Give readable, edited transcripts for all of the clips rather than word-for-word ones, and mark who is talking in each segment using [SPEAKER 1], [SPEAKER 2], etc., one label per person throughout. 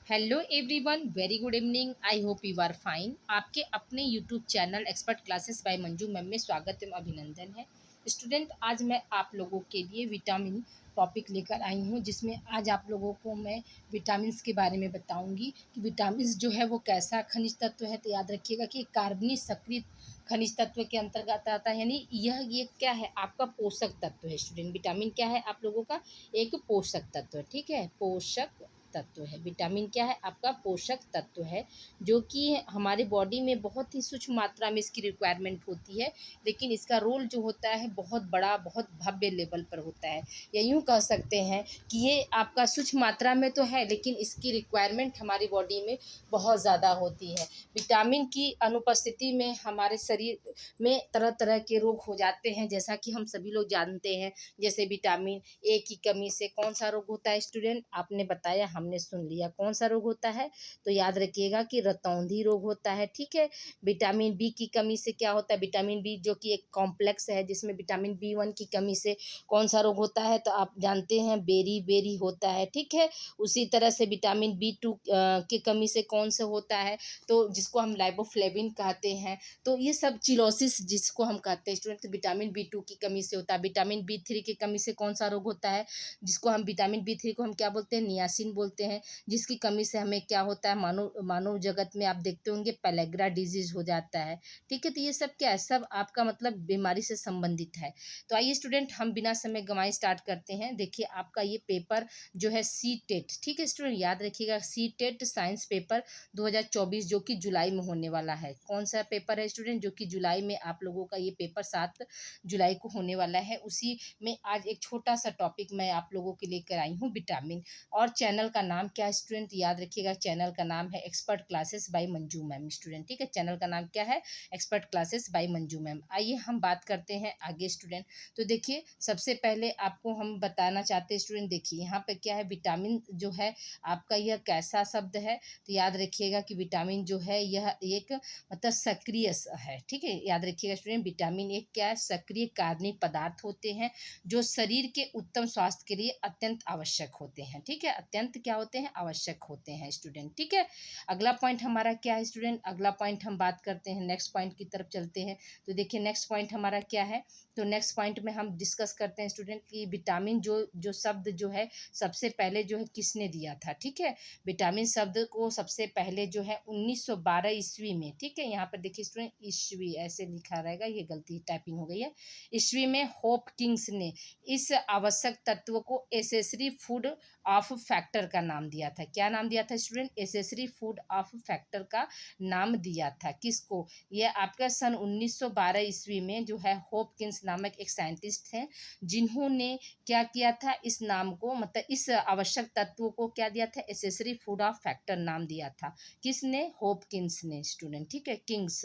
[SPEAKER 1] Hello everyone, very good evening. I hope you are fine. आपके अपने YouTube channel expert classes by Manju ma'am में स्वागत एवं अभिनंदन है। स्टूडेंट, आज मैं आप लोगों के लिए विटामिन टॉपिक लेकर आई हूँ, जिसमें आज आप लोगों को मैं विटामिन्स के बारे में बताऊंगी कि विटामिन्स जो है वो कैसा खनिज तत्व है। तो याद रखिएगा कि कार्बनिक सक्रिय खनिज तत्व के अंतर्गत आता है, यानी ये क्या है, आपका पोषक तत्व है। स्टूडेंट, विटामिन क्या है आप लोगों का? एक पोषक तत्व है। ठीक है, पोषक तत्व है। विटामिन क्या है? आपका पोषक तत्व है, जो कि हमारे बॉडी में बहुत ही सूक्ष्म मात्रा में इसकी रिक्वायरमेंट होती है, लेकिन इसका रोल जो होता है बहुत बड़ा, बहुत भव्य लेवल पर होता है। या यूँ कह सकते हैं कि ये आपका सूक्ष्म मात्रा में तो है, लेकिन इसकी रिक्वायरमेंट हमारी बॉडी में बहुत ज़्यादा होती है। विटामिन की अनुपस्थिति में हमारे शरीर में तरह तरह के रोग हो जाते हैं, जैसा कि हम सभी लोग जानते हैं। जैसे विटामिन ए की कमी से कौन सा रोग होता है? स्टूडेंट, आपने बताया, हमने सुन लिया, कौन सा रोग होता है? तो याद रखिएगा कि रतौंधी रोग होता है। ठीक है। विटामिन बी की कमी से क्या होता है? विटामिन बी जो कि एक कॉम्प्लेक्स है, जिसमें विटामिन बी 1 की कमी से कौन सा रोग होता है? तो आप जानते हैं, बेरी बेरी होता है। ठीक है। उसी तरह से विटामिन बी 2 की कमी से कौन सा होता है? तो जिसको हम लाइबोफ्लेविन कहते हैं। तो ये सब चिलोसिस जिसको हम कहते हैं स्टूडेंट, विटामिन बी 2 की कमी से होता है। विटामिन बी 3 की कमी से कौन सा रोग होता है? जिसको हम विटामिन बी 3 को हम क्या बोलते हैं? नियासिन बोलते हैं। जिसकी कमी से हमें क्या होता है? मानव मानव जगत में आप देखते होंगे पेलेग्रा डिजीज हो जाता है। ठीक है। तो ये सब क्या है? सब आपका मतलब बीमारी से संबंधित है। तो आइए स्टूडेंट, हम बिना समय गंवाए स्टार्ट करते हैं। देखिए, आपका ये पेपर जो है सी टेट, ठीक है स्टूडेंट, याद रखिएगा, सी टेट साइंस पेपर 2024 जो कि जुलाई में होने वाला है। कौन सा पेपर है स्टूडेंट? जो कि जुलाई में आप लोगों का ये पेपर 7 जुलाई को होने वाला है। उसी में आज एक छोटा सा टॉपिक मैं आप लोगों के लेकर आई हूँ, विटामिन। और चैनल का नाम क्या है स्टूडेंट? याद रखिएगा, चैनल का नाम है expert classes by Manju ma'am. Student, ठीक है, चैनल का नाम क्या है? Expert classes by Manju ma'am. आइए हम बात करते हैं आगे स्टूडेंट। तो देखिए, सबसे पहले आपको हम बताना चाहते हैं स्टूडेंट, देखिए यहाँ पे क्या है, विटामिन जो है आपका यह कैसा शब्द है? तो याद रखिएगा कि विटामिन जो है यह एक मतलब सक्रिय है। ठीक है, याद रखिएगा स्टूडेंट, विटामिन एक क्या है? सक्रिय कार्बनिक पदार्थ होते हैं, जो शरीर के उत्तम स्वास्थ्य के लिए अत्यंत आवश्यक होते हैं। ठीक है, अत्यंत क्या होते हैं? आवश्यक होते हैं स्टूडेंट। ठीक है। अगला पॉइंट हमारा क्या है स्टूडेंट? अगला पॉइंट हम बात करते हैं, नेक्स्ट पॉइंट की तरफ चलते हैं। तो देखिए, नेक्स्ट पॉइंट हमारा क्या है? तो नेक्स्ट पॉइंट में हम डिस्कस करते हैं स्टूडेंट कि विटामिन जो जो शब्द जो है सबसे पहले जो है किसने दिया था? ठीक है, विटामिन शब्द को सबसे पहले जो है 1912 ईस्वी में, ठीक है, यहाँ पर देखिए स्टूडेंट, ईस्वी ऐसे लिखा रहेगा, ये गलती टाइपिंग हो गई है, ईस्वी में होपकिंस ने इस आवश्यक तत्व को एसेसरी फूड ऑफ फैक्टर का नाम दिया था। क्या नाम दिया था student? Accessory food of factor का नाम दिया था। किसको? ये आपका सन 1912 ईस्वी में जो है होपकिंस नामक एक साइंटिस्ट हैं, जिन्होंने क्या किया था? इस नाम को मतलब इस आवश्यक तत्व को क्या दिया था? एसेसरी फूड ऑफ फैक्टर नाम दिया था। किसने? होपकिंस ने स्टूडेंट। ठीक है, किंग्स,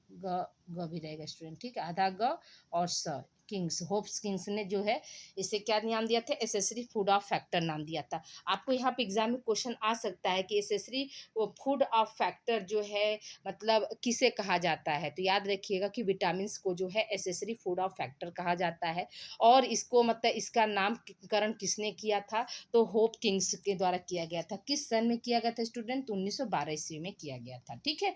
[SPEAKER 1] ग भी रहेगा स्टूडेंट। ठीक है, आधा ग और स, किंग्स, होप्स किंग्स ने जो है इसे क्या नाम दिया था? एसेसरी फूड ऑफ फैक्टर नाम दिया था। आपको यहाँ पे एग्जाम में क्वेश्चन आ सकता है कि एसेसरी फूड ऑफ फैक्टर जो है मतलब किसे कहा जाता है? तो याद रखिएगा कि विटामिन को जो है एसेसरी फूड ऑफ फैक्टर कहा जाता है। और इसको मतलब इसका नामकरण किसने किया था? तो होप किंग्स के द्वारा किया गया था। किस सन में किया गया था स्टूडेंट? तो 1912 ईस्वी में किया गया था। ठीक है।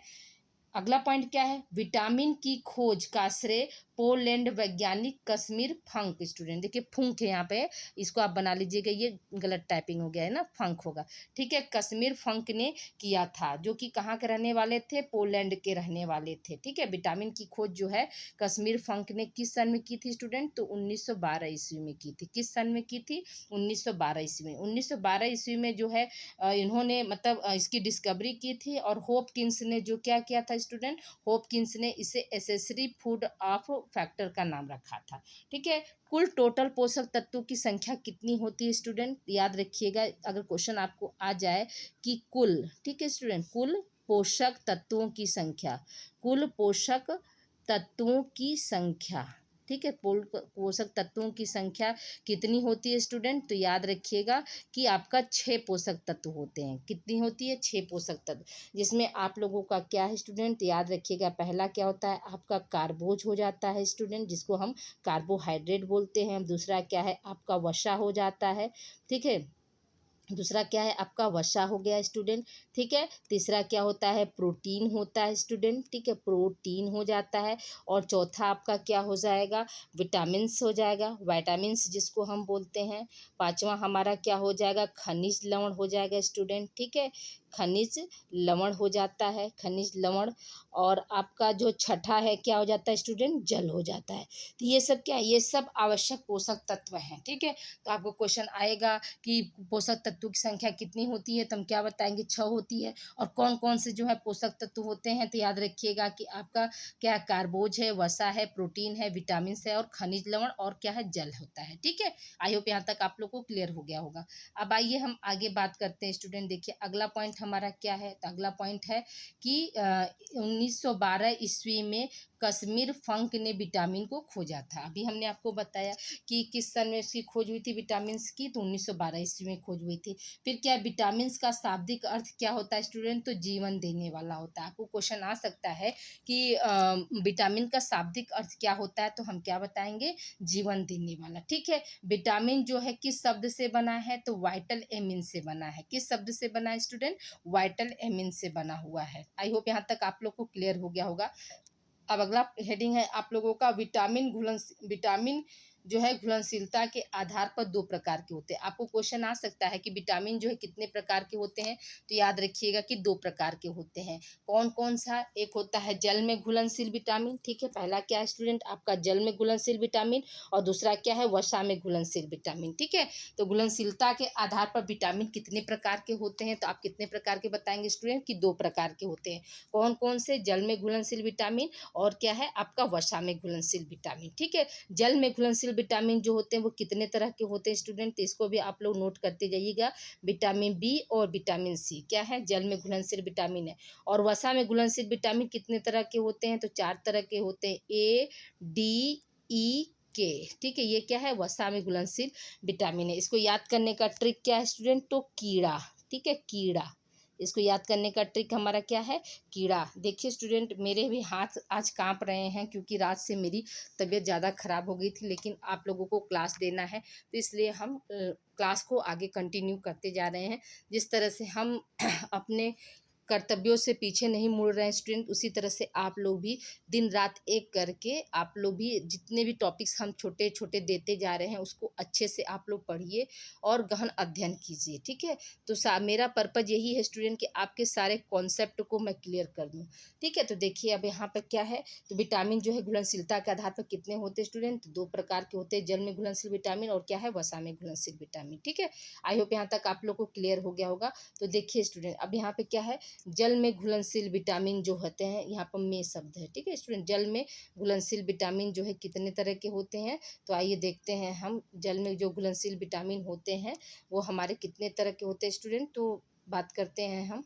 [SPEAKER 1] अगला पॉइंट क्या है? विटामिन की खोज का श्रेय पोलैंड वैज्ञानिक कश्मीर फंक। स्टूडेंट देखिए, फंक है यहाँ पे, इसको आप बना लीजिएगा, ये गलत टाइपिंग हो गया है ना, फंक होगा। ठीक है, कश्मीर फंक ने किया था, जो कि कहाँ के रहने वाले थे? पोलैंड के रहने वाले थे। ठीक है, विटामिन की खोज जो है कश्मीर फंक ने किस सन में की थी स्टूडेंट? तो 1912 ईस्वी में की थी। किस सन में की थी? 1912 ईस्वी में। 1912 ईस्वी में जो है इन्होंने मतलब इसकी डिस्कवरी की थी। और होपकिंस ने जो क्या किया था स्टूडेंट? होपकिंस ने इसे एसेसरी फूड ऑफ फैक्टर का नाम रखा था। ठीक है। कुल टोटल पोषक तत्वों की संख्या कितनी होती है स्टूडेंट? याद रखिएगा, अगर क्वेश्चन आपको आ जाए कि कुल, ठीक है स्टूडेंट, कुल पोषक तत्वों की संख्या, कुल पोषक तत्वों की संख्या, ठीक है, पोषक तत्वों की संख्या कितनी होती है स्टूडेंट? तो याद रखिएगा कि आपका 6 पोषक तत्व होते हैं। कितनी होती है? 6 पोषक तत्व, जिसमें आप लोगों का क्या है स्टूडेंट? याद रखिएगा, पहला क्या होता है? आपका कार्बोज हो जाता है स्टूडेंट, जिसको हम कार्बोहाइड्रेट बोलते हैं। दूसरा क्या है? आपका वसा हो जाता है। ठीक है, दूसरा क्या है आपका वसा हो गया स्टूडेंट, ठीक है। तीसरा क्या होता है प्रोटीन होता है स्टूडेंट, ठीक है, प्रोटीन हो जाता है। और चौथा आपका क्या हो जाएगा विटामिन्स हो जाएगा, विटामिन्स जिसको हम बोलते हैं। पांचवा हमारा क्या हो जाएगा खनिज लवण हो जाएगा स्टूडेंट, ठीक है, खनिज लवण हो जाता है, खनिज लवण। और आपका जो छठा है क्या हो जाता है स्टूडेंट जल हो जाता है। तो ये सब क्या है ये सब आवश्यक पोषक तत्व हैं, ठीक है। तो आपको क्वेश्चन आएगा कि पोषक तत्वों की संख्या कितनी होती है, तो हम क्या बताएंगे 6 होती है। और कौन कौन से जो है पोषक तत्व होते हैं, तो याद रखिएगा कि आपका क्या कार्बोज है, वसा है, प्रोटीन है, विटामिन है और खनिज लवण और क्या है जल होता है, ठीक है। आई होप यहाँ तक आप लोग को क्लियर हो गया होगा। अब आइए हम आगे बात करते हैं स्टूडेंट। देखिए अगला पॉइंट हमारा क्या है, तो अगला पॉइंट है कि 1912 ईस्वी में कश्मीर फंक ने विटामिन को खोजा था। अभी हमने आपको बताया कि किस सन में इसकी खोज हुई थी विटामिन की, तो 1912 ईस्वी में खोज हुई थी। फिर क्या विटामिन का शाब्दिक अर्थ क्या होता है स्टूडेंट, तो जीवन देने वाला होता है। आपको क्वेश्चन आ सकता है कि विटामिन का शाब्दिक अर्थ क्या होता है, तो हम क्या बताएंगे जीवन देने वाला, ठीक है। विटामिन जो है किस शब्द से बना है, तो वाइटल एमिन से बना है। किस शब्द से बना है स्टूडेंट, वाइटल एमिन से बना हुआ है। आई होप यहाँ तक आप लोग को क्लियर हो गया होगा। अब अगला हेडिंग है आप लोगों का विटामिन जो है घुलनशीलता के आधार पर 2 प्रकार के होते हैं। आपको क्वेश्चन आ सकता है कि विटामिन जो है कितने प्रकार के होते हैं, तो याद रखिएगा कि 2 प्रकार के होते हैं। कौन कौन सा, एक होता है जल में घुलनशील विटामिन, ठीक है, पहला क्या है स्टूडेंट आपका जल में घुलनशील विटामिन, और दूसरा क्या है वसा में घुलनशील विटामिन, ठीक है। तो घुलनशीलता के आधार पर विटामिन कितने प्रकार के होते हैं, तो आप कितने प्रकार के बताएंगे स्टूडेंट कि 2 प्रकार के होते हैं। कौन कौन से, जल में घुलनशील विटामिन और क्या है आपका वसा में घुलनशील विटामिन, ठीक है। जल में घुलनशील विटामिन जो होते हैं वो कितने तरह के होते हैं स्टूडेंट, तो इसको भी आप लोग नोट करते जाइएगा। विटामिन बी और विटामिन सी क्या है जल में घुलनशील विटामिन है। और वसा में घुलनशील विटामिन कितने तरह के होते हैं, तो 4 तरह के होते हैं, ए डी ई के, ठीक है। ये क्या है वसा में घुलनशील विटामिन है। इसको याद करने का ट्रिक क्या है स्टूडेंट, तो कीड़ा, ठीक है, कीड़ा। इसको याद करने का ट्रिक हमारा क्या है कीड़ा। देखिए स्टूडेंट मेरे भी हाथ आज कांप रहे हैं क्योंकि रात से मेरी तबीयत ज़्यादा ख़राब हो गई थी, लेकिन आप लोगों को क्लास देना है तो इसलिए हम क्लास को आगे कंटिन्यू करते जा रहे हैं। जिस तरह से हम अपने कर्तव्यों से पीछे नहीं मुड़ रहे हैं स्टूडेंट, उसी तरह से आप लोग भी दिन रात एक करके आप लोग भी जितने भी टॉपिक्स हम छोटे छोटे देते जा रहे हैं उसको अच्छे से आप लोग पढ़िए और गहन अध्ययन कीजिए, ठीक है। तो मेरा पर्पज़ यही है स्टूडेंट कि आपके सारे कॉन्सेप्ट को मैं क्लियर कर दूँ, ठीक है। तो देखिए अब यहाँ पर क्या है, तो विटामिन जो है घुलनशीलता के आधार पर कितने होते हैं स्टूडेंट, 2 प्रकार के होते हैं, जल में घुलनशील विटामिन और क्या है वसा में घुलनशील विटामिन, ठीक है। आई होप यहाँ तक आप लोग को क्लियर हो गया होगा। तो देखिए स्टूडेंट अब यहाँ पे क्या है, जल में घुलनशील विटामिन जो होते हैं, यहाँ पर में शब्द है, ठीक है स्टूडेंट। जल में घुलनशील विटामिन जो है कितने तरह के होते हैं, तो आइए देखते हैं हम जल में जो घुलनशील विटामिन होते हैं वो हमारे कितने तरह के होते हैं स्टूडेंट, तो बात करते हैं हम।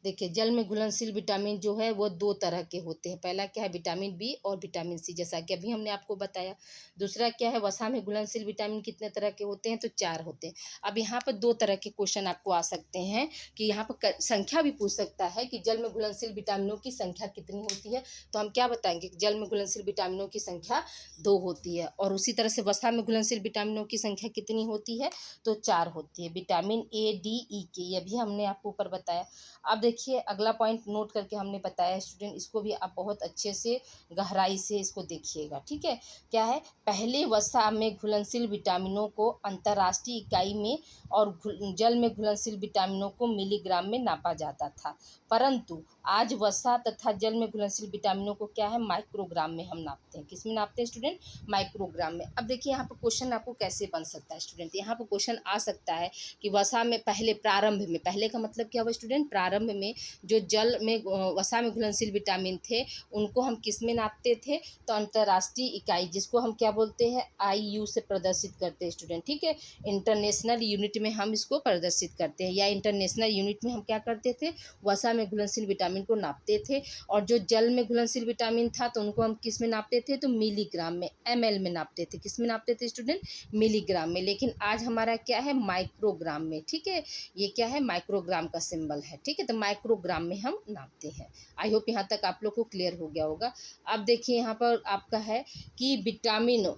[SPEAKER 1] देखिए जल में घुलनशील विटामिन जो है वो 2 तरह के होते हैं। पहला क्या है विटामिन बी और विटामिन सी, जैसा कि अभी हमने आपको बताया। दूसरा क्या है वसा में घुलनशील विटामिन कितने तरह के होते हैं, तो 4 होते हैं। अब यहाँ पर 2 तरह के क्वेश्चन आपको आ सकते हैं कि यहाँ पर संख्या भी पूछ सकता है कि जल में घुलनशील विटामिनों की संख्या कितनी होती है, तो हम क्या बताएंगे कि जल में घुलनशील विटामिनों की संख्या 2 होती है। और उसी तरह से वसा में घुलनशील विटामिनों की संख्या कितनी होती है, तो 4 होती है। विटामिन ए डी ई के ये भी हमने आपको ऊपर बताया। अब देखिए अगला पॉइंट नोट करके हमने बताया स्टूडेंट, इसको भी आप बहुत अच्छे से गहराई से इसको देखिएगा, ठीक है। क्या है, पहले वसा में घुलनशील विटामिनों को अंतर्राष्ट्रीय इकाई में और जल में घुलनशील विटामिनों को मिलीग्राम में नापा जाता था, परंतु आज वसा तथा जल में घुलनशील विटामिनों को क्या है माइक्रोग्राम में हम नापते हैं। किस में नापते हैं स्टूडेंट, माइक्रोग्राम में। अब देखिए यहाँ पर क्वेश्चन आपको कैसे बन सकता है स्टूडेंट, यहाँ पर क्वेश्चन आ सकता है कि वसा में पहले प्रारंभ में, पहले का मतलब क्या हुआ स्टूडेंट, प्रारंभ में जो जल में वसा में घुलनशील विटामिन थे उनको हम किस में नापते थे, तो अंतर्राष्ट्रीय इकाई जिसको हम क्या बोलते हैं IU से प्रदर्शित करते हैं स्टूडेंट, ठीक है। इंटरनेशनल यूनिट में हम इसको प्रदर्शित करते हैं, या इंटरनेशनल यूनिट में हम क्या करते थे वसा में घुलनशील विटामिन को नापते थे। और जो जल में घुलनशील विटामिन था तो उनको हम किस में नापते थे, तो मिलीग्राम में ML में नापते थे। किस में नापते थे स्टूडेंट, मिलीग्राम में। लेकिन आज हमारा क्या है माइक्रोग्राम में, ठीक है। ये क्या है माइक्रोग्राम का सिंबल है, ठीक है। तो माइक्रोग्राम में हम नापते हैं। आई होप यहाँ तक आप लोग को क्लियर हो गया होगा। अब देखिए यहाँ पर आपका है कि विटामिनों,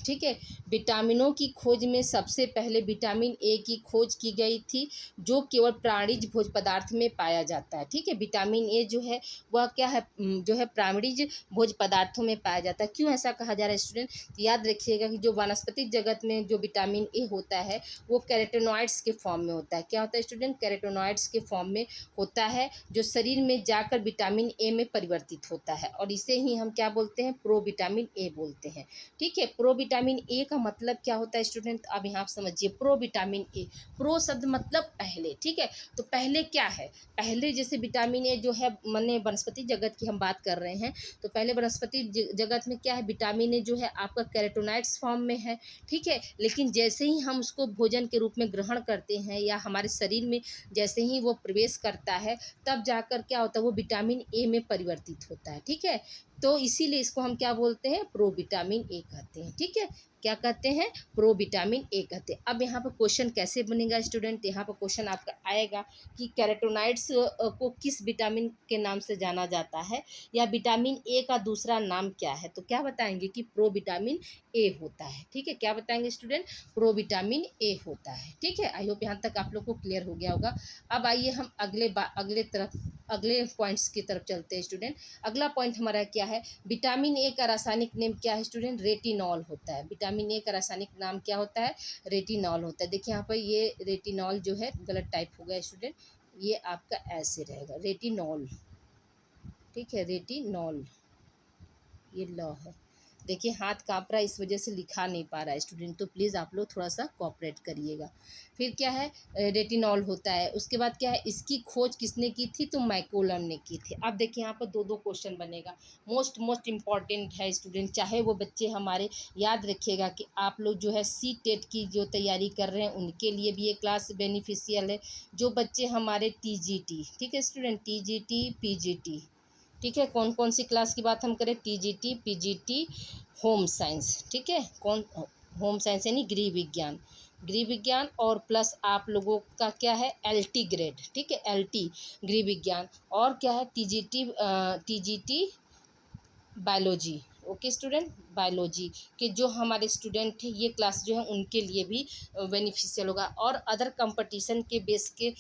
[SPEAKER 1] ठीक है, विटामिनों की खोज में सबसे पहले विटामिन ए की खोज की गई थी, जो केवल प्राणिज भोज्य पदार्थ में पाया जाता है। ठीक है, विटामिन ए जो है वह क्या है, जो है प्राणिज भोज्य पदार्थों में पाया जाता है। क्यों ऐसा कहा जा रहा है स्टूडेंट? याद रखिएगा कि जो वनस्पतिक जगत में जो विटामिन ए होता है वो कैरोटीनॉइड्स के फॉर्म में होता है। क्या होता है स्टूडेंट? कैरोटीनॉइड्स के फॉर्म में होता है, जो शरीर में जाकर विटामिन ए में परिवर्तित होता है, और इसे ही हम क्या बोलते हैं? प्रोविटामिन ए बोलते हैं। ठीक है, प्रोविटामिन ए का मतलब क्या होता है स्टूडेंट? अब यहाँ समझिए, प्रोविटामिन ए, प्रो शब्द मतलब पहले। ठीक है, तो पहले क्या है? पहले जैसे विटामिन ए जो है, माने वनस्पति जगत की हम बात कर रहे हैं, तो पहले वनस्पति जगत में क्या है, विटामिन ए जो है आपका कैरोटीनॉइड्स फॉर्म में है। ठीक है, लेकिन जैसे ही हम उसको भोजन के रूप में ग्रहण करते हैं या हमारे शरीर में जैसे ही वो प्रवेश करता है, तब जाकर क्या होता है, वो विटामिन ए में परिवर्तित होता है। ठीक है, तो इसीलिए इसको हम क्या बोलते हैं? प्रोविटामिन ए कहते हैं। ठीक है, क्या कहते हैं? प्रोविटामिन ए कहते हैं। अब यहाँ पर क्वेश्चन कैसे बनेगा स्टूडेंट? यहाँ पर क्वेश्चन आपका आएगा कि कैरोटीनॉइड्स को किस विटामिन के नाम से जाना जाता है, या विटामिन ए का दूसरा नाम क्या है? तो क्या बताएंगे कि प्रोविटामिन ए होता है। ठीक है, क्या बताएंगे स्टूडेंट? प्रोविटामिन ए होता है। ठीक है, आई होप यहाँ तक आप लोग को क्लियर हो गया होगा। अब आइए हम अगले पॉइंट्स की तरफ चलते हैं स्टूडेंट। अगला पॉइंट हमारा क्या है? विटामिन ए का रासायनिक नेम क्या है स्टूडेंट? रेटिनॉल होता है। विटामिन ए का रासायनिक नाम क्या होता है? रेटिनॉल होता है। देखिए यहाँ पर ये रेटिनॉल जो है गलत टाइप हो गया स्टूडेंट, ये आपका ऐसे रहेगा, रेटिनॉल। ठीक है, रेटिनॉल, ये लॉ है। देखिए हाथ काँप रहा है, इस वजह से लिखा नहीं पा रहा है स्टूडेंट, तो प्लीज़ आप लोग थोड़ा सा कोऑपरेट करिएगा। फिर क्या है? रेटिनॉल होता है। उसके बाद क्या है? इसकी खोज किसने की थी? तो मैकोलम ने की थी। अब देखिए यहाँ पर दो क्वेश्चन बनेगा, मोस्ट इम्पॉर्टेंट है स्टूडेंट, चाहे वो बच्चे हमारे, याद रखिएगा कि आप लोग जो है सी टेट की जो तैयारी कर रहे हैं उनके लिए भी ये क्लास बेनिफिशियल है। जो बच्चे हमारे टीजीटी, ठीक है स्टूडेंट, टीजीटी पीजीटी, ठीक है, कौन कौन सी क्लास की बात हम करें? TGT, PGT, home science. ठीक है, कौन? होम साइंस यानी गृह विज्ञान और प्लस आप लोगों का क्या है? LT grade. ठीक है, एलटी गृह विज्ञान, और क्या है? TGT biology. Okay student, biology के जो हमारे स्टूडेंट हैं, ये क्लास जो है उनके लिए भी बेनिफिशियल होगा, और अदर कंपटीशन के बेस के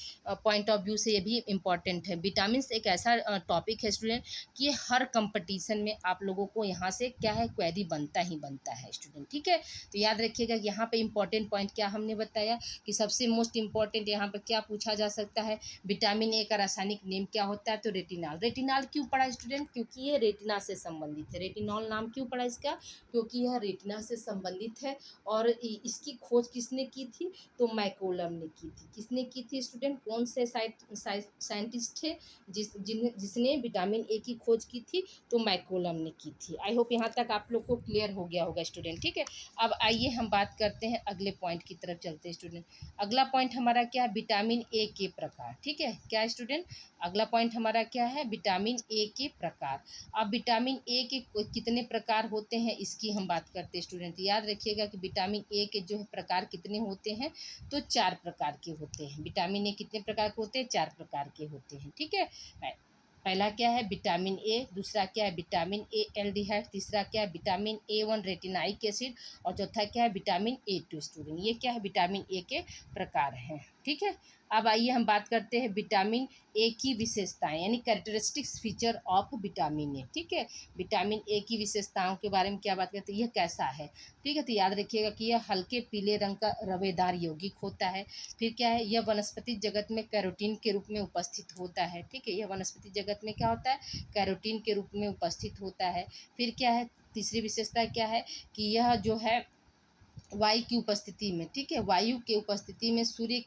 [SPEAKER 1] पॉइंट ऑफ व्यू से ये भी इम्पॉर्टेंट है। विटामिन्स एक ऐसा टॉपिक है स्टूडेंट कि हर कंपटीशन में आप लोगों को यहाँ से क्या है? क्वेरी बनता ही बनता है स्टूडेंट। ठीक है, तो याद रखिएगा यहाँ पे इम्पॉर्टेंट पॉइंट क्या हमने बताया कि सबसे मोस्ट इम्पॉर्टेंट यहाँ पर क्या पूछा जा सकता है? विटामिन ए का रासायनिक नेम क्या होता है? तो रेटिनॉल। रेटिनॉल क्यों पढ़ा स्टूडेंट? क्योंकि ये रेटिना से संबंधित है। रेटिनॉल नाम क्यों पड़ा इसका? क्योंकि यह रेटिना से संबंधित है, और इसकी खोज किसने की थी? तो मैकोलम ने की थी। किसने की थी स्टूडेंट? कौन से साइंटिस्ट थे जिसने विटामिन ए की खोज की थी? तो मैकोलम ने की थी। आई होप यहाँ तक आप लोग को क्लियर हो गया होगा स्टूडेंट। ठीक है, अब आइए हम बात करते हैं अगले पॉइंट की तरफ चलते हैं स्टूडेंट। अगला पॉइंट हमारा क्या? विटामिन ए के प्रकार। ठीक है, क्या स्टूडेंट? अगला पॉइंट हमारा क्या है? विटामिन ए के प्रकार। अब विटामिन ए के कितने प्रकार होते हैं इसकी हम बात करते हैं स्टूडेंट। याद रखिएगा कि विटामिन ए के जो है प्रकार कितने होते हैं? तो 4 प्रकार के होते हैं। विटामिन ए कितने प्रकार के होते हैं? 4 प्रकार के होते हैं। ठीक है, पहला क्या है? विटामिन ए, दूसरा क्या है? विटामिन ए एल्डिहाइड, तीसरा क्या है? विटामिन A1 रेटिनाइक एसिड, और चौथा क्या है? Vitamin A2 student. ये क्या है? विटामिन ए के प्रकार हैं। ठीक है, अब आइए हम बात करते हैं विटामिन ए की विशेषताएं, यानी characteristics feature of vitamin A. ठीक है, विटामिन ए की विशेषताओं के बारे में क्या बात करते हैं? यह कैसा है? ठीक है, तो याद रखिएगा कि यह हल्के पीले रंग का रवेदार यौगिक होता है। फिर क्या है? यह वनस्पति जगत में कैरोटीन के रूप में उपस्थित होता है। ठीक है, यह वनस्पति जगत में क्या होता है? कैरोटीन के रूप में उपस्थित होता है। फिर क्या है? तीसरी विशेषता क्या है? कि यह जो है वायु की उपस्थिति में, ठीक है, वायु के उपस्थिति में सूर्य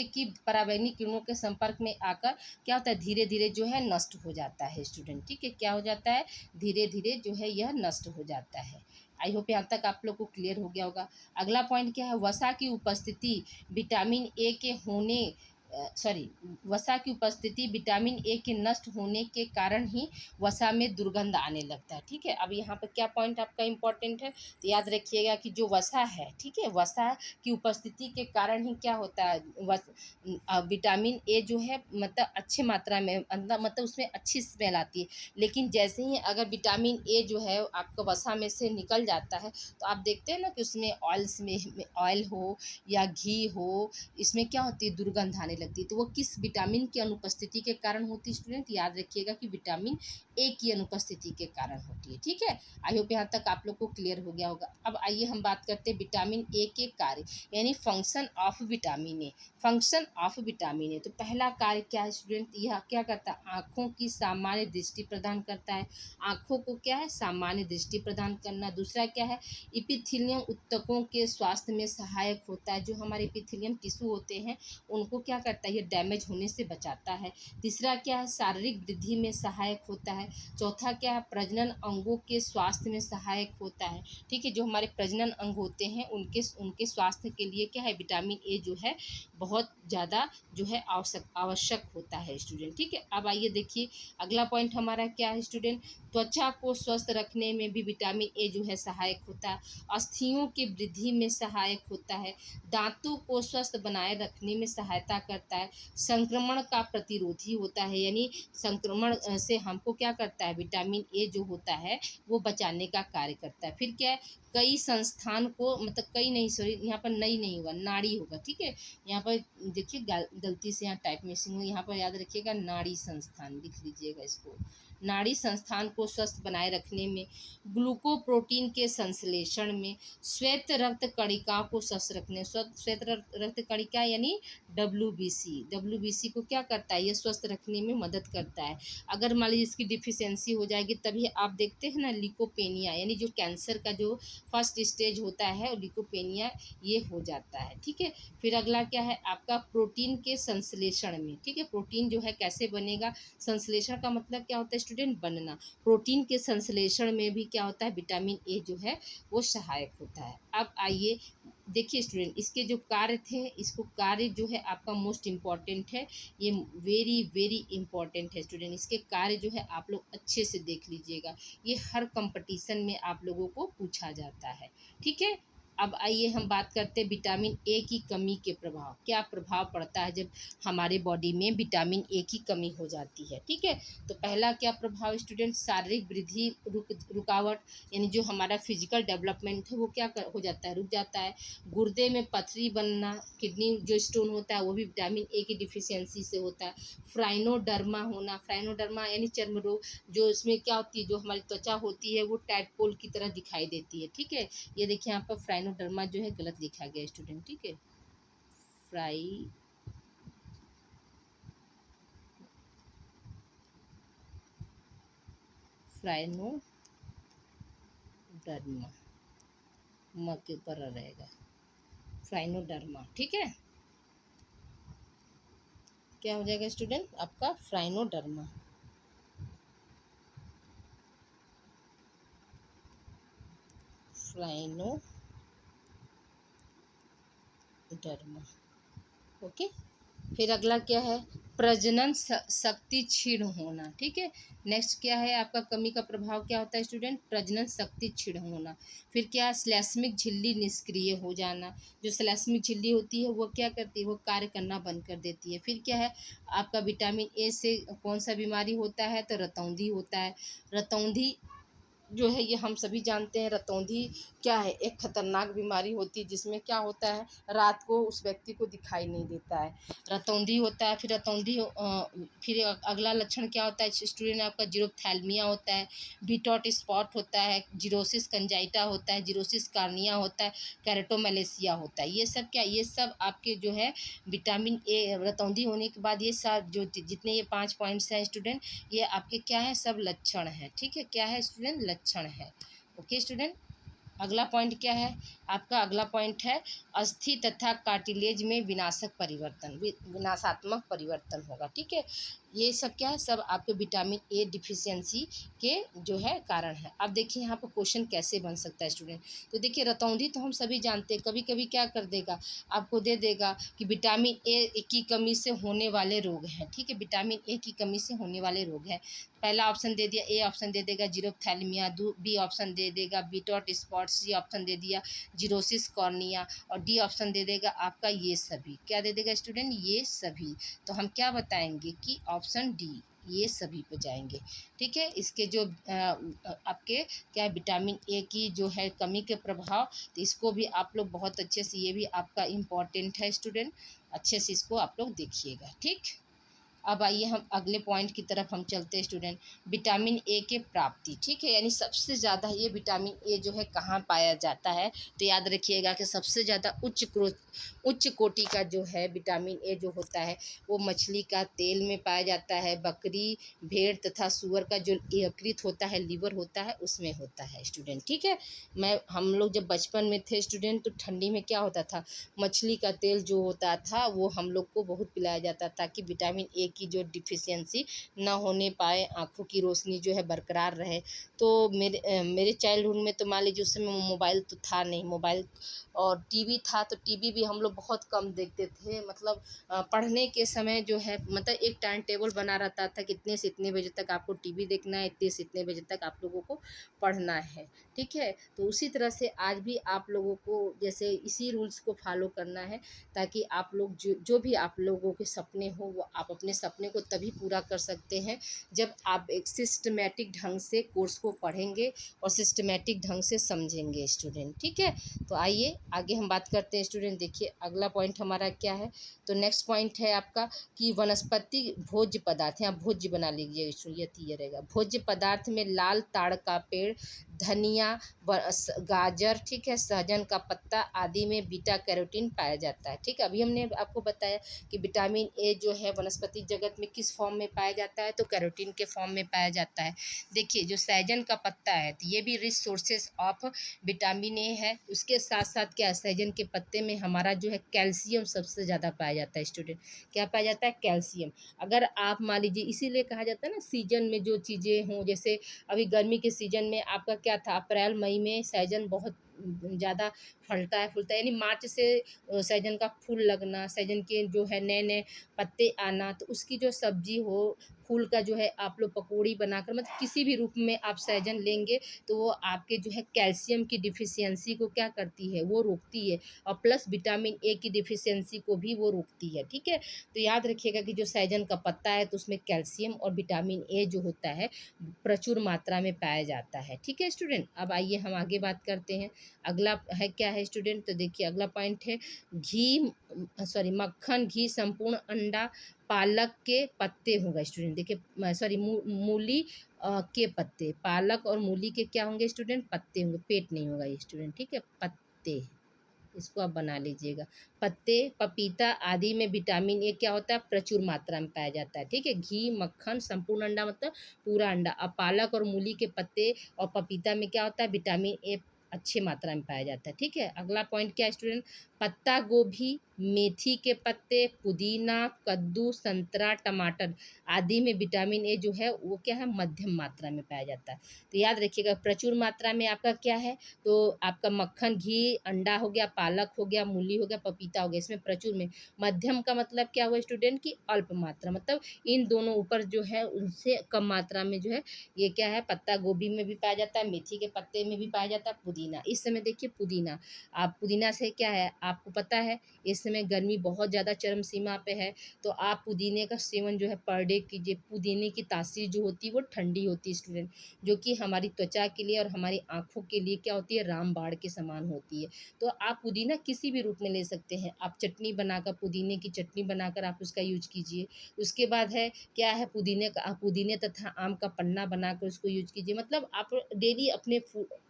[SPEAKER 1] की पराबैंगनी किरणों के संपर्क में आकर क्या होता है? धीरे धीरे जो है नष्ट हो जाता है स्टूडेंट। ठीक है, क्या हो जाता है? धीरे धीरे जो है यह नष्ट हो जाता है। आई होप यहाँ तक आप लोग को क्लियर हो गया होगा। अगला पॉइंट क्या है? वसा की उपस्थिति विटामिन ए के होने सॉरी, वसा की उपस्थिति विटामिन ए के नष्ट होने के कारण ही वसा में दुर्गंध आने लगता है। ठीक है, अब यहाँ पर क्या पॉइंट आपका इम्पोर्टेंट है, तो याद रखिएगा कि जो वसा है, ठीक है, वसा की उपस्थिति के कारण ही क्या होता है, विटामिन ए जो है मतलब अच्छे मात्रा में, मतलब उसमें अच्छी स्मेल आती है। लेकिन जैसे ही अगर विटामिन ए जो है आपका वसा में से निकल जाता है, तो आप देखते हैं ना कि उसमें ऑयल हो या घी हो, इसमें क्या होती है, दुर्गंध आने लगती है। तो वो किस विटामिन की अनुपस्थिति के कारण होती है स्टूडेंट, याद रखिएगा कि विटामिन ए की अनुपस्थिति के कारण होती है। ठीक है, आई होप यहाँ तक आप लोग को क्लियर हो गया होगा। अब आइए हम बात करते हैं विटामिन ए के कार्य, यानी function of vitamin A. Function of vitamin A, तो पहला कार्य क्या है स्टूडेंट, यह क्या करता है, आँखों की सामान्य दृष्टि प्रदान करता है। आँखों को क्या है, सामान्य दृष्टि प्रदान करना। दूसरा क्या है, इपिथेलियम ऊतकों के स्वास्थ्य में सहायक होता है। जो हमारे इपिथेलियम टिश्यू होते हैं उनको क्या करता है, ये डैमेज होने से बचाता है। तीसरा क्या है, शारीरिक वृद्धि में सहायक होता है। चौथा क्या है, प्रजनन अंगों के स्वास्थ्य में सहायक होता है। ठीक है, जो हमारे प्रजनन अंग होते हैं उनके स्वास्थ्य के लिए क्या है, विटामिन ए जो है बहुत ज़्यादा जो है आवश्यक होता है स्टूडेंट। ठीक है, अब आइए देखिए अगला पॉइंट हमारा क्या है स्टूडेंट, त्वचा को स्वस्थ रखने में भी विटामिन ए जो है सहायक होता है। अस्थियों की वृद्धि में सहायक होता है। दांतों को स्वस्थ बनाए रखने में सहायता करता है। संक्रमण का प्रतिरोधी होता है, यानी संक्रमण से हमको क्या करता है, विटामिन ए जो होता है वो बचाने का कार्य करता है। फिर क्या है, कई संस्थान को, मतलब कई नहीं, सॉरी यहाँ पर नई नहीं होगा, नाड़ी होगा। ठीक है, यहाँ पर देखिए गलती से यहाँ टाइप मिसिंग हो, यहाँ पर याद रखिएगा नाड़ी संस्थान लिख लीजिएगा इसको। नाड़ी संस्थान को स्वस्थ बनाए रखने में, ग्लूकोप्रोटीन के संश्लेषण में, श्वेत रक्त कणिकाओं को स्वस्थ रखने, श्वेत रक्त कणिका यानी डब्ल्यूबीसी को क्या करता है, ये स्वस्थ रखने में मदद करता है। अगर मान लीजिए इसकी डिफिशियंसी हो जाएगी, तभी आप देखते हैं ना लिकोपेनिया, यानी जो कैंसर का जो फर्स्ट स्टेज होता है लिकोपेनिया, ये हो जाता है। ठीक है, फिर अगला क्या है आपका, प्रोटीन के संश्लेषण में। ठीक है, प्रोटीन जो है कैसे बनेगा, संश्लेषण का मतलब क्या होता है स्टूडेंट, बनना। प्रोटीन के संश्लेषण में भी क्या होता है, विटामिन ए जो है वो सहायक होता है। अब आइए देखिए स्टूडेंट, इसके जो कार्य थे, इसको कार्य जो है आपका मोस्ट इम्पॉर्टेंट है, ये वेरी वेरी इंपॉर्टेंट है स्टूडेंट। इसके कार्य जो है आप लोग अच्छे से देख लीजिएगा, ये हर कंपटीशन में आप लोगों को पूछा जाता है। ठीक है, अब आइए हम बात करते हैं विटामिन ए की कमी के प्रभाव। क्या प्रभाव पड़ता है जब हमारे बॉडी में विटामिन ए की कमी हो जाती है। ठीक है, तो पहला क्या प्रभाव स्टूडेंट, शारीरिक वृद्धि रुकावट, यानी जो हमारा फिजिकल डेवलपमेंट है वो क्या हो जाता है, रुक जाता है। गुर्दे में पथरी बनना, किडनी जो स्टोन होता है वो भी विटामिन ए की डिफिशियंसी से होता है। फ्राइनोडर्मा होना, फ्राइनोडर्मा यानी चर्म रोग, जो इसमें क्या होती है, जो हमारी त्वचा होती है वो टैडपोल की तरह दिखाई देती है। ठीक है, ये देखिए यहाँ पर फ्राइनोडर्मा जो है गलत लिखा गया स्टूडेंट। ठीक है, फ्राइनोडर्मा म के ऊपर रहेगा, फ्राइनोडर्मा। ठीक है, क्या हो जाएगा स्टूडेंट आपका, फ्राइनोडर्मा। फ्राइनोडर्मा, ओके। फिर अगला क्या है, प्रजनन शक्ति क्षीण होना। ठीक है, नेक्स्ट क्या है आपका, कमी का प्रभाव क्या होता है स्टूडेंट, प्रजनन शक्ति क्षीण होना। फिर क्या, श्लेष्मिक झिल्ली निष्क्रिय हो जाना। जो श्लेष्मिक झिल्ली होती है वो क्या करती है, वो कार्य करना बंद कर देती है। फिर क्या है आपका, विटामिन ए से कौन सा बीमारी होता है, तो रतौंधी होता है। रतौंधी जो है ये हम सभी जानते हैं, रतौंधी क्या है, एक खतरनाक बीमारी होती है जिसमें क्या होता है, रात को उस व्यक्ति को दिखाई नहीं देता है, रतौंधी होता है। फिर रतौंधी फिर अगला लक्षण क्या होता है स्टूडेंट आपका, जीरोप्थैल्मिया होता है, बीटॉट स्पॉट होता है, जीरोसिस कंजाइटा होता है, जीरोसिस कार्निया होता है, कैरेटोमैलेसिया होता है। ये सब क्या, ये सब आपके जो है विटामिन ए, रतौंधी होने के बाद ये सब जो जितने ये 5 पॉइंट्स हैं स्टूडेंट, ये आपके क्या है, सब लक्षण है। ठीक है, क्या है स्टूडेंट, लक्षण है। ओके स्टूडेंट, अगला पॉइंट क्या है आपका, अगला पॉइंट है अस्थि तथा कार्टिलेज में विनाशात्मक परिवर्तन होगा। ठीक है, ये सब क्या है, सब आपके विटामिन ए डिफिशियंसी के जो है कारण है। अब देखिए यहाँ पर क्वेश्चन कैसे बन सकता है स्टूडेंट। तो देखिए रतौंधी तो हम सभी जानते हैं, कभी कभी क्या कर देगा, आपको दे देगा कि विटामिन ए की कमी से होने वाले रोग हैं। ठीक है, विटामिन ए की कमी से होने वाले रोग हैं। पहला ऑप्शन दे दिया, ए ऑप्शन दे देगा जीरोथैलेमिया, बी ऑप्शन दे देगा बीटॉट स्पॉट, सी ऑप्शन दे दिया जीरोसिस कॉर्निया, और डी ऑप्शन दे देगा आपका ये सभी। क्या दे देगा स्टूडेंट, ये सभी। तो हम क्या बताएंगे कि ऑप्शन डी, ये सभी पे जाएंगे। ठीक है, इसके जो आपके क्या है, विटामिन ए की जो है कमी के प्रभाव, तो इसको भी आप लोग बहुत अच्छे से, ये भी आपका इम्पॉर्टेंट है स्टूडेंट, अच्छे से इसको आप लोग देखिएगा। ठीक, अब आइए हम अगले पॉइंट की तरफ हम चलते हैं स्टूडेंट, विटामिन ए के प्राप्ति। ठीक है, यानी सबसे ज़्यादा ये विटामिन ए जो है कहाँ पाया जाता है, तो याद रखिएगा कि सबसे ज़्यादा उच्च कोटि का जो है विटामिन ए जो होता है वो मछली का तेल में पाया जाता है, बकरी, भेड़ तथा सूअर का जो यकृत होता है, लीवर होता है, उसमें होता है स्टूडेंट। ठीक है, हम लोग जब बचपन में थे स्टूडेंट तो ठंडी में क्या होता था, मछली का तेल जो होता था वो हम लोग को बहुत पिलाया जाता था, ताकि विटामिन ए की जो डिफिशियंसी ना होने पाए, आँखों की रोशनी जो है बरकरार रहे। तो मेरे चाइल्डहुड में तो मान लीजिए उस समय मोबाइल तो था नहीं, मोबाइल और टीवी था, तो टीवी भी हम लोग बहुत कम देखते थे। मतलब पढ़ने के समय जो है, मतलब एक टाइम टेबल बना रहता था कि इतने से इतने बजे तक आपको टीवी देखना है, इतने से इतने बजे तक आप लोगों को पढ़ना है। ठीक है, तो उसी तरह से आज भी आप लोगों को जैसे इसी रूल्स को फॉलो करना है, ताकि आप लोग जो भी आप लोगों के सपने हो, वो आप अपने सपने को तभी पूरा कर सकते हैं जब आप एक सिस्टमेटिक ढंग से कोर्स को पढ़ेंगे और सिस्टमेटिक ढंग से समझेंगे स्टूडेंट। ठीक है, तो आइए आगे हम बात करते हैं स्टूडेंट। देखिए अगला पॉइंट हमारा क्या है, तो नेक्स्ट पॉइंट है आपका कि वनस्पति भोज्य पदार्थ, यहाँ भोज्य बना लीजिए, ये रहेगा भोज्य पदार्थ में लाल ताड़ का पेड़, धनिया, गाजर, ठीक है, सहजन का पत्ता आदि में बीटा कैरोटीन पाया जाता है। ठीक है, अभी हमने आपको बताया कि विटामिन ए जो है वनस्पति जगत में किस फॉर्म में पाया जाता है, तो कैरोटीन के फॉर्म में पाया जाता है। देखिए जो सहजन का पत्ता है, तो ये भी rich sources of vitamin A है। उसके साथ साथ क्या, सहजन के पत्ते में हमारा जो है कैल्शियम सबसे ज़्यादा पाया जाता है स्टूडेंट। क्या पाया जाता है, कैल्शियम। अगर आप मान लीजिए, इसीलिए कहा जाता है ना, सीजन में जो चीज़ें हों, जैसे अभी गर्मी के सीजन में आपका क्या था, अप्रैल मई में सहजन बहुत ज़्यादा फूलता है, यानी मार्च से सहजन का फूल लगना, सहजन के जो है नए नए पत्ते आना, तो उसकी जो सब्जी हो, फूल का जो है आप लोग पकौड़ी बनाकर, मतलब किसी भी रूप में आप सहजन लेंगे तो वो आपके जो है कैल्शियम की डिफिशियंसी को क्या करती है, वो रोकती है, और प्लस विटामिन ए की डिफिशियंसी को भी वो रोकती है। ठीक है, तो याद रखिएगा कि जो सहजन का पत्ता है तो उसमें कैल्शियम और विटामिन ए जो होता है प्रचुर मात्रा में पाया जाता है। ठीक है स्टूडेंट, अब आइए हम आगे बात करते हैं। अगला है क्या है स्टूडेंट, तो देखिए अगला पॉइंट है मक्खन, घी, संपूर्ण अंडा, पालक के पत्ते होगा स्टूडेंट। देखिए मूली के पत्ते, पालक और मूली के क्या होंगे स्टूडेंट, पत्ते होंगे, पेट नहीं होगा ये स्टूडेंट। ठीक है, पत्ते, इसको आप बना लीजिएगा। पत्ते, पपीता आदि में विटामिन ए क्या होता है, प्रचुर मात्रा में पाया जाता है। ठीक है, घी, मक्खन, संपूर्ण अंडा मतलब पूरा अंडा। अब पालक और मूली के पत्ते और पपीता में क्या होता है, विटामिन ए अच्छी मात्रा में पाया जाता है। ठीक है, अगला पॉइंट क्या है स्टूडेंट, पत्ता गोभी, मेथी के पत्ते, पुदीना, कद्दू, संतरा, टमाटर आदि में विटामिन ए जो है वो क्या है, मध्यम मात्रा में पाया जाता है। तो याद रखिएगा प्रचुर मात्रा में आपका क्या है, तो आपका मक्खन, घी, अंडा हो गया, पालक हो गया, मूली हो गया, पपीता हो गया, इसमें प्रचुर में। मध्यम का मतलब क्या हुआ स्टूडेंट की अल्प मात्रा, मतलब इन दोनों ऊपर जो है उनसे कम मात्रा में जो है ये क्या है, पत्ता गोभी में भी पाया जाता है, मेथी के पत्ते में भी पाया जाता है, पुदीना। इस समय देखिए पुदीना, आप पुदीना से क्या है, आपको पता है इस समय गर्मी बहुत ज़्यादा चरम सीमा पे है, तो आप पुदीने का सेवन जो है पर डे कीजिए। पुदीने की तासीर जो होती है वो ठंडी होती है स्टूडेंट, जो कि हमारी त्वचा के लिए और हमारी आँखों के लिए क्या होती है, रामबाण के समान होती है। तो आप पुदीना किसी भी रूप में ले सकते हैं, आप चटनी बनाकर, पुदीने की चटनी बनाकर आप उसका यूज कीजिए। उसके बाद है क्या है, पुदीने तथा आम का पन्ना बनाकर उसको यूज कीजिए। मतलब आप डेली अपने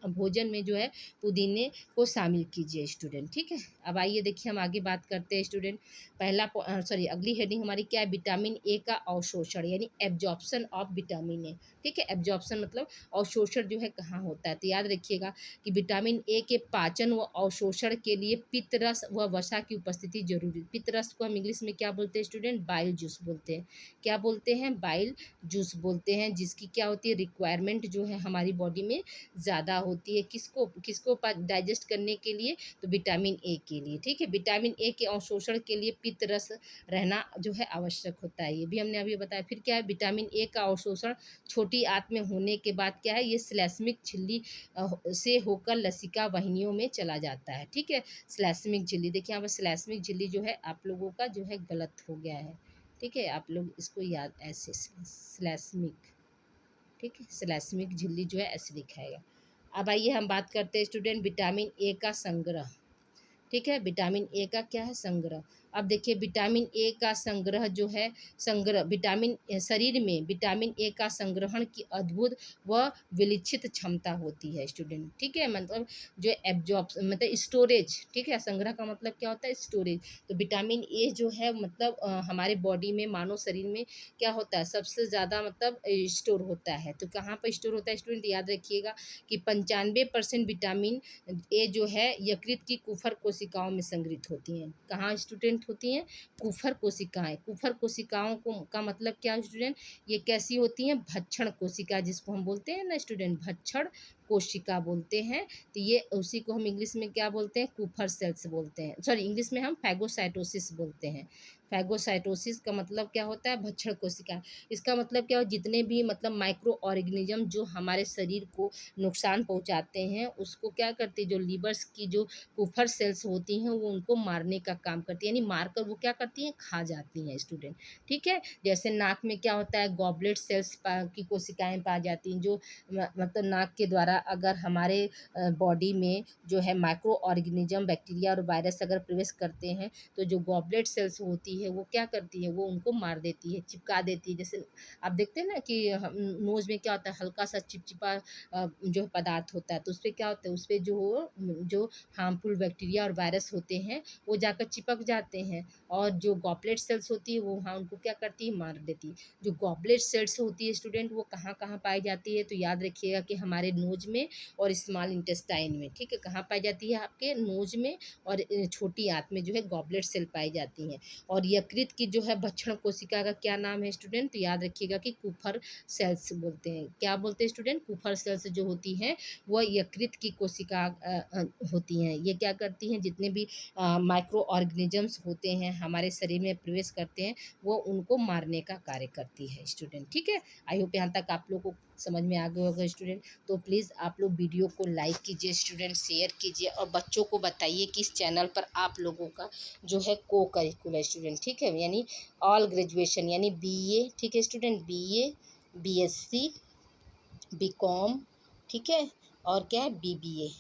[SPEAKER 1] भोजन में जो है पुदीने को शामिल कीजिए स्टूडेंट। ठीक है, अब आइए देखिए हम आगे बात करते हैं स्टूडेंट। अगली हेडिंग हमारी क्या है, विटामिन ए का अवशोषण यानी एब्जॉर्प्शन ऑफ विटामिन ए। ठीक है, एब्जॉर्प्शन मतलब अवशोषण जो है कहाँ होता है, तो याद रखिएगा कि विटामिन ए के पाचन व अवशोषण के लिए पित्तरस व वसा की उपस्थिति जरूरी। पित्तरस को हम इंग्लिश में क्या बोलते हैं स्टूडेंट, बाइल जूस बोलते हैं। क्या बोलते हैं, बाइल जूस बोलते हैं, जिसकी क्या होती है रिक्वायरमेंट जो है हमारी बॉडी में ज़्यादा होती है। किसको किसको डाइजेस्ट करने के लिए, तो विटामिन ए के लिए। ठीक है, विटामिन ए के अवशोषण के लिए पित्तरस रहना जो है आवश्यक होता है, ये भी हमने अभी बताया। फिर क्या है, विटामिन ए का अवशोषण छोटी आंत में होने के बाद क्या है, ये स्लैस्मिक झिल्ली से होकर लसिका वाहिनियों में चला जाता है। ठीक है, स्लैस्मिक झिल्ली, देखिए यहाँ पर स्लैस्मिक झिल्ली जो है आप लोगों का जो है गलत हो गया है। ठीक है, आप लोग इसको याद ऐसे स्लैस्मिक, ठीक है, स्लैस्मिक झिल्ली जो है ऐसे लिखाएगा। अब आइए हम बात करते हैं स्टूडेंट विटामिन ए का संग्रह। ठीक है, विटामिन ए का क्या है, संग्रह। अब देखिए विटामिन ए का संग्रह जो है, शरीर में विटामिन ए का संग्रहण की अद्भुत व विलक्षित क्षमता होती है स्टूडेंट। ठीक है, मतलब जो एब्जॉर्ब मतलब स्टोरेज। ठीक है, संग्रह का मतलब क्या होता है, स्टोरेज। तो विटामिन ए जो है मतलब हमारे बॉडी में, मानव शरीर में क्या होता है, सबसे ज़्यादा मतलब स्टोर होता है। तो कहाँ पर स्टोर होता है स्टूडेंट, याद रखिएगा कि 95% विटामिन ए जो है यकृत की कुफर कोशिकाओं में संग्रहित होती हैं। कहाँ स्टूडेंट होती हैं, कुफर कोशिकाएं। कुफर कोशिकाओं को का मतलब क्या स्टूडेंट, ये कैसी होती हैं, भक्षण कोशिका, जिसको हम बोलते हैं ना स्टूडेंट, भक्षण कोशिका बोलते हैं। तो ये उसी को हम इंग्लिश में क्या बोलते हैं, कुफर सेल्स बोलते हैं। सॉरी, इंग्लिश में हम फैगोसाइटोसिस बोलते हैं। फैगोसाइटोसिस का मतलब क्या होता है, भक्षण कोशिका। इसका मतलब क्या हो, जितने भी मतलब माइक्रो ऑर्गेनिज्म जो हमारे शरीर को नुकसान पहुंचाते हैं, उसको क्या करती है, जो लीवर्स की जो कुफर सेल्स होती हैं वो उनको मारने का काम करती है, यानी मारकर वो क्या करती हैं, खा जाती हैं स्टूडेंट। ठीक है, जैसे नाक में क्या होता है, गॉबलेट सेल्स की कोशिकाएं पाई जाती हैं, जो मतलब नाक के द्वारा अगर हमारे बॉडी में जो है माइक्रो ऑर्गेनिज्म, बैक्टीरिया और वायरस अगर प्रवेश करते हैं, तो जो गॉबलेट सेल्स होती है वो क्या करती है, वो उनको मार देती है, चिपका देती है। जैसे आप देखते हैं ना कि नोज में क्या होता है, हल्का सा चिपचिपा जो पदार्थ होता है, तो उस पर क्या होता है, उस पर जो हार्मफुल बैक्टीरिया और वायरस होते हैं वो जाकर चिपक जाते हैं, और जो गॉबलेट सेल्स होती है वो वहाँ उनको क्या करती है, मार देती है। जो गॉबलेट सेल्स होती है स्टूडेंट वो कहाँ कहाँ पाई जाती है, तो याद रखिएगा कि हमारे नोज में और स्मॉल इंटेस्टाइन में। ठीक है, कहाँ पाई जाती है, आपके नोज में और छोटी आंत में जो है गॉबलेट सेल पाई जाती हैं। और यकृत की जो है भक्षण कोशिका का क्या नाम है स्टूडेंट, तो याद रखिएगा कि कुफर सेल्स बोलते हैं। क्या बोलते हैं स्टूडेंट, कुफर सेल्स जो होती हैं वह यकृत की कोशिका होती हैं। ये क्या करती हैं, जितने भी माइक्रो ऑर्गेनिजम्स होते हैं हमारे शरीर में प्रवेश करते हैं, वो उनको मारने का कार्य करती है स्टूडेंट। ठीक है, आई होप यहाँ तक आप लोग को समझ में आ गया होगा स्टूडेंट। तो प्लीज़ आप लोग वीडियो को लाइक कीजिए स्टूडेंट, शेयर कीजिए, और बच्चों को बताइए कि इस चैनल पर आप लोगों का जो है को करिकुलर स्टूडेंट, ठीक है, यानी ऑल ग्रेजुएशन यानी बीए, ठीक है स्टूडेंट, बीए, बीएससी, बीकॉम, ठीक है, और क्या है, बीबीए,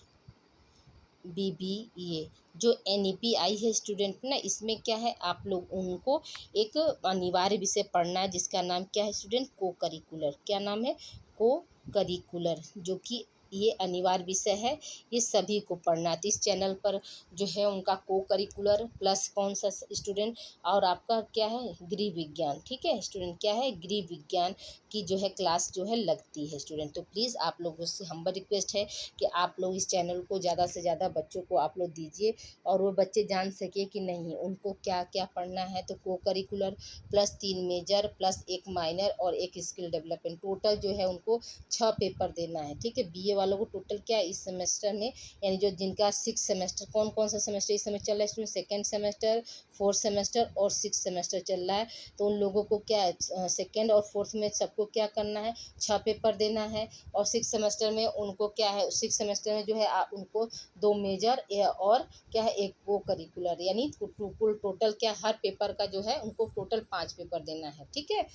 [SPEAKER 1] बीबीए, जो एनईपी आई है स्टूडेंट ना, इसमें क्या है, आप लोग उनको एक अनिवार्य विषय पढ़ना है, जिसका नाम क्या है स्टूडेंट, को करिकुलर। क्या नाम है, को करिकुलर, जो कि ये अनिवार्य विषय है, ये सभी को पढ़ना है। तो इस चैनल पर जो है उनका को करिकुलर प्लस कौन सा स्टूडेंट, और आपका क्या है, गृह विज्ञान। ठीक है स्टूडेंट, क्या है, गृह विज्ञान की जो है क्लास जो है लगती है स्टूडेंट। तो प्लीज़ आप लोगों से हम्बल रिक्वेस्ट है कि आप लोग इस चैनल को ज़्यादा से ज़्यादा बच्चों को आप लोग दीजिए, और वो बच्चे जान सके कि नहीं उनको क्या क्या पढ़ना है। तो co curricular plus 3 major plus 1 minor और 1 स्किल डेवलपमेंट, टोटल जो है उनको 6 पेपर देना है। ठीक है, बीए वालों को टोटल क्या है इस सेमेस्टर में, यानी जो जिनका 6 सेमेस्टर, कौन कौन सा सेमेस्टर इस समय चल रहा है student, second semester, fourth semester और 6 सेमेस्टर चल रहा है, तो उन लोगों को क्या है सेकेंड और फोर्थ में सबको क्या करना है, 6 पेपर देना है। और 6 सेमेस्टर में उनको क्या है, 6 सेमेस्टर में जो है उनको 2 मेजर और क्या है, एक को करिकुलर, यानी कुल टोटल क्या हर पेपर का जो है उनको टोटल 5 पेपर देना है। ठीक है,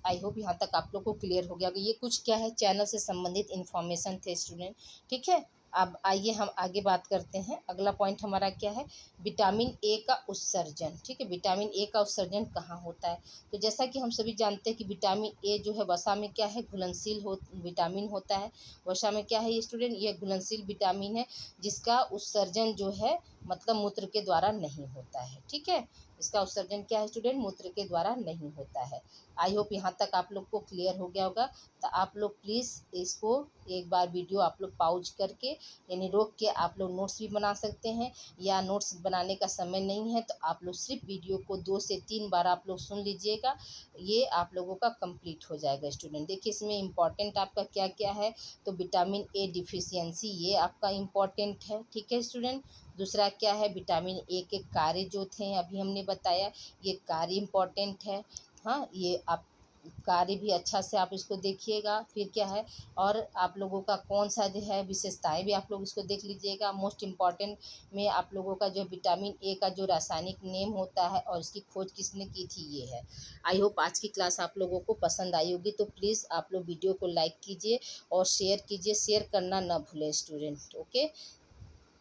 [SPEAKER 1] आई होप यहाँ तक आप लोग को क्लियर हो गया कि ये कुछ क्या है, चैनल से संबंधित इन्फॉर्मेशन थे स्टूडेंट। ठीक है, अब आइए हम आगे बात करते हैं। अगला पॉइंट हमारा क्या है, विटामिन ए का उत्सर्जन। ठीक है, विटामिन ए का उत्सर्जन कहाँ होता है? तो जैसा कि हम सभी जानते हैं कि विटामिन ए जो है वसा में क्या है, घुलनशील विटामिन होता है। वसा में क्या है ये स्टूडेंट, ये घुलनशील विटामिन है जिसका उत्सर्जन जो है मतलब मूत्र के द्वारा नहीं होता है। ठीक है, इसका उत्सर्जन क्या है स्टूडेंट, मूत्र के द्वारा नहीं होता है। आई होप यहाँ तक आप लोग को क्लियर हो गया होगा। तो आप लोग प्लीज़ इसको एक बार वीडियो आप लोग पॉज करके यानी रोक के आप लोग नोट्स भी बना सकते हैं, या नोट्स बनाने का समय नहीं है तो आप लोग सिर्फ वीडियो को 2 से 3 बार आप लोग सुन लीजिएगा, ये आप लोगों का कंप्लीट हो जाएगा स्टूडेंट। देखिए इसमें इम्पॉर्टेंट आपका क्या क्या है, तो विटामिन ए डिफिशियंसी ये आपका इम्पॉर्टेंट है। ठीक है स्टूडेंट, दूसरा क्या है, विटामिन ए के कार्य जो थे अभी हमने बताया, ये कार्य इम्पॉर्टेंट है। हाँ, ये आप कार्य भी अच्छा से आप इसको देखिएगा। फिर क्या है, और आप लोगों का कौन सा जो है विशेषताएं भी आप लोग इसको देख लीजिएगा। मोस्ट इम्पॉर्टेंट में आप लोगों का जो विटामिन ए का जो रासायनिक नेम होता है और इसकी खोज किसने की थी, ये है। आई होप आज की क्लास आप लोगों को पसंद आई होगी। तो प्लीज़ आप लोग वीडियो को लाइक कीजिए और शेयर कीजिए, शेयर करना ना भूलें स्टूडेंट। ओके,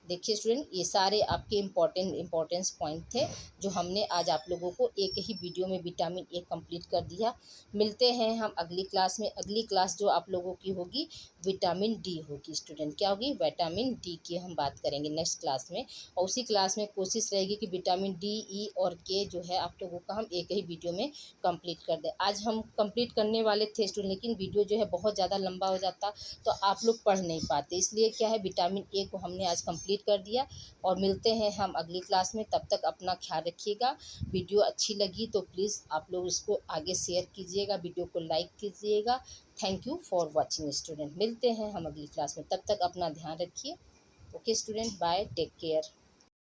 [SPEAKER 1] देखिए स्टूडेंट, ये सारे आपके इम्पोर्टेंस पॉइंट थे जो हमने आज आप लोगों को एक ही वीडियो में विटामिन ए कंप्लीट कर दिया। मिलते हैं हम अगली क्लास में। अगली क्लास जो आप लोगों की होगी विटामिन डी होगी स्टूडेंट। क्या होगी, विटामिन डी की हम बात करेंगे नेक्स्ट क्लास में। और उसी क्लास में कोशिश रहेगी कि विटामिन डी, ई और के जो है आप लोगों का हम एक ही वीडियो में कंप्लीट कर दें। आज हम कंप्लीट करने वाले थे स्टूडेंट, लेकिन वीडियो जो है बहुत ज़्यादा लंबा हो जाता तो आप लोग पढ़ नहीं पाते, इसलिए क्या है विटामिन ए को हमने आज कंप्लीट कर दिया। और मिलते हैं हम अगली क्लास में, तब तक अपना ख्याल रखिएगा। वीडियो अच्छी लगी तो प्लीज़ आप लोग इसको आगे शेयर कीजिएगा, वीडियो को लाइक कीजिएगा। Thank you for watching student. मिलते हैं हम अगली क्लास में, तब तक अपना ध्यान रखिए। Okay student, bye, take care.